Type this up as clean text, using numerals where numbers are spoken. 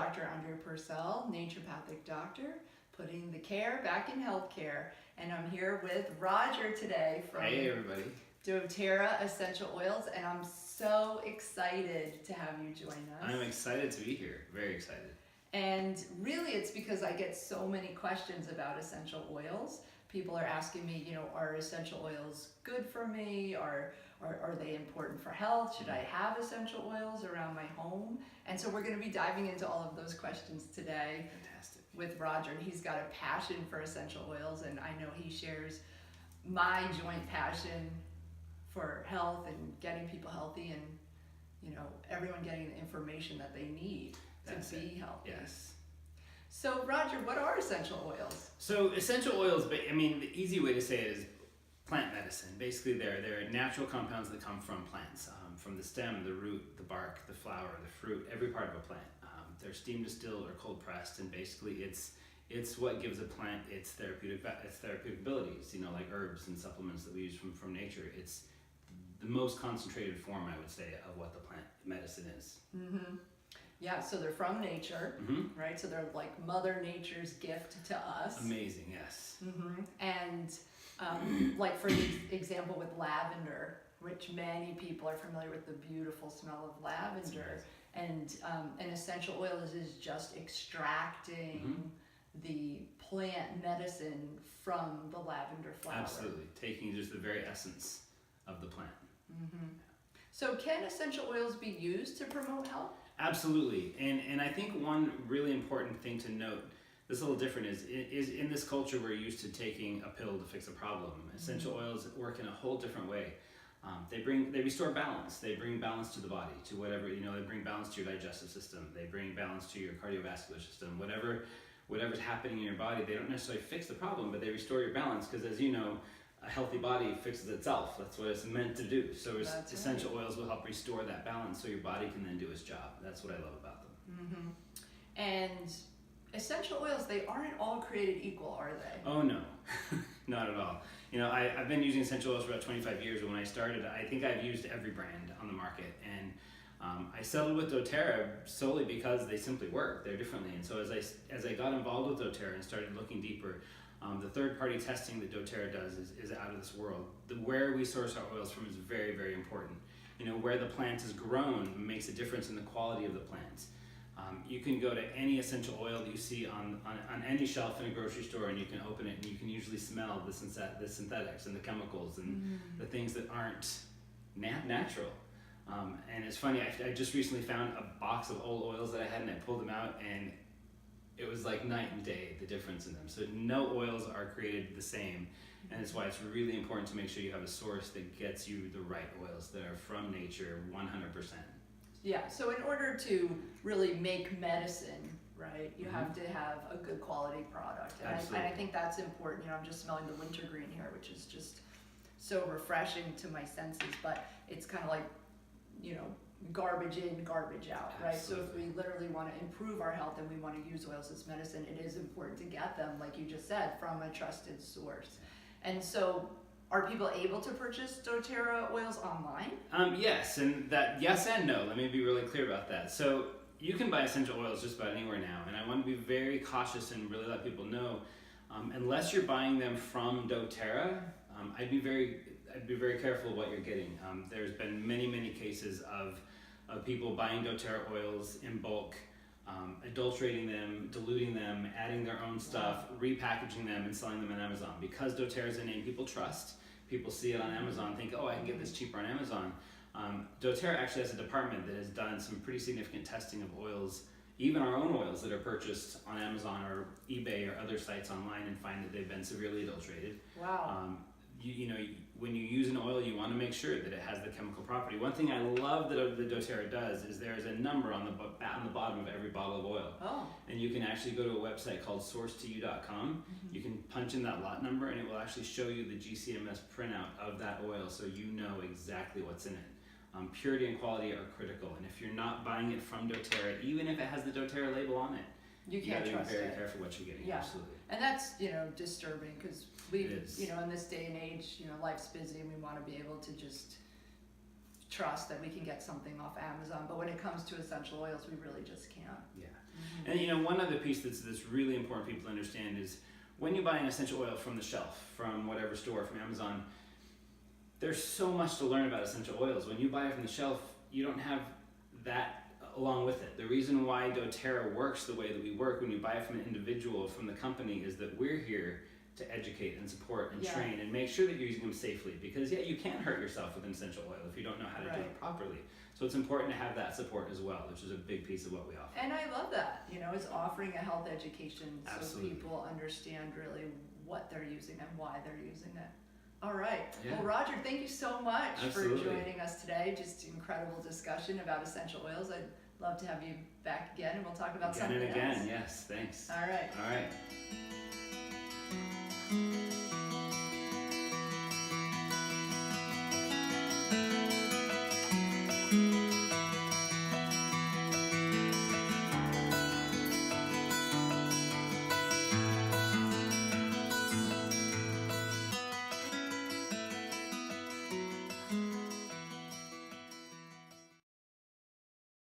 Dr. Andrea Purcell, naturopathic doctor, putting the care back in healthcare. And I'm here with Roger today from Hey everybody. doTERRA Essential Oils, and I'm so excited to have you join us. I'm excited to be here. Very excited. And really it's because I get so many questions about essential oils. People are asking me, are essential oils good for me? Are they important for health? Should I have essential oils around my home? And so we're going to be diving into all of those questions today. Fantastic. With Roger, and he's got a passion for essential oils, and I know he shares my joint passion for health and getting people healthy, and everyone getting the information that they need That's to be healthy. Yes. So Roger, what are essential oils? So essential oils, I mean, the easy way to say it is plant medicine. Basically, they're natural compounds that come from plants, from the stem, the root, the bark, the flower, the fruit, every part of a plant. They're steam distilled or cold pressed, and basically it's what gives a plant its therapeutic abilities. Like herbs and supplements that we use from nature. It's the most concentrated form, I would say, of what the plant medicine is. Mm-hmm. Yeah, so they're from nature, right? So they're like Mother Nature's gift to us. Amazing, yes. Mm-hmm. And like for example with lavender, which many people are familiar with the beautiful smell of lavender. And an essential oil is just extracting the plant medicine from the lavender flower. Absolutely, taking just the very essence of the plant. Mm-hmm. So can essential oils be used to promote health? Absolutely, and I think one really important thing to note, this is a little different, is in this culture we're used to taking a pill to fix a problem. Essential oils work in a whole different way. They restore balance. They bring balance to the body, to whatever, they bring balance to your digestive system. They bring balance to your cardiovascular system. Whatever's happening in your body, they don't necessarily fix the problem, but they restore your balance, because as you know, a healthy body fixes itself. That's what it's meant to do. So essential oils will help restore that balance so your body can then do its job. That's what I love about them. Mm-hmm. And essential oils, they aren't all created equal, are they? Oh no, not at all. I've been using essential oils for about 25 years, and when I started, I think I've used every brand on the market, and I settled with doTERRA solely because they simply work. They're differently, and so as I got involved with doTERRA and started looking deeper, the third-party testing that doTERRA does is out of this world. Where we source our oils from is very, very important. Where the plant is grown makes a difference in the quality of the plants. You can go to any essential oil that you see on any shelf in a grocery store, and you can open it and you can usually smell the synthetics and the chemicals and the things that aren't natural. And it's funny, I just recently found a box of old oils that I had, and I pulled them out, and it was like night and day, the difference in them. So no oils are created the same, and that's why it's really important to make sure you have a source that gets you the right oils that are from nature 100%. Yeah, so in order to really make medicine, right, you have to have a good quality product. And I think that's important. I'm just smelling the wintergreen here, which is just so refreshing to my senses, but it's kind of like, garbage in, garbage out, right? Absolutely. So if we literally want to improve our health and we want to use oils as medicine, it is important to get them, like you just said, from a trusted source. And so are people able to purchase doTERRA oils online? Yes, and yes and no. Let me be really clear about that. So you can buy essential oils just about anywhere now, and I want to be very cautious and really let people know, unless you're buying them from doTERRA, I'd be very careful what you're getting. There's been many cases of people buying doTERRA oils in bulk, adulterating them, diluting them, adding their own stuff, repackaging them, and selling them on Amazon. Because doTERRA is a name people trust, people see it on Amazon, think, oh, I can get this cheaper on Amazon. doTERRA actually has a department that has done some pretty significant testing of oils, even our own oils that are purchased on Amazon or eBay or other sites online, and find that they've been severely adulterated. Wow. When you use an oil, you want to make sure that it has the chemical property. One thing I love that the doTERRA does is there's a number on the bottom of every bottle of oil. Oh. And you can actually go to a website called sourcetoyou.com. You can punch in that lot number, and it will actually show you the GCMS printout of that oil, so you know exactly what's in it. Purity and quality are critical, and if you're not buying it from doTERRA, even if it has the doTERRA label on it, you can't trust it. Be very careful what you're getting. Yeah. Absolutely. And that's, disturbing, because we, in this day and age, life's busy, and we want to be able to just trust that we can get something off Amazon. But when it comes to essential oils, we really just can't. Yeah. And one other piece that's really important for people to understand is when you buy an essential oil from the shelf, from whatever store, from Amazon, there's so much to learn about essential oils. When you buy it from the shelf, you don't have that along with it. The reason why doTERRA works the way that we work when you buy it from an individual, from the company, is that we're here to educate and support and train and make sure that you're using them safely, because you can hurt yourself with an essential oil if you don't know how to do it properly. So it's important to have that support as well, which is a big piece of what we offer. And I love that, is offering a health education Absolutely. so people understand really what they're using and why they're using it. All right. Yeah. Well, Roger, thank you so much Absolutely. for joining us today. Just incredible discussion about essential oils. I'd love to have you back again, and we'll talk about something else. Again and again, yes, thanks. All right. All right.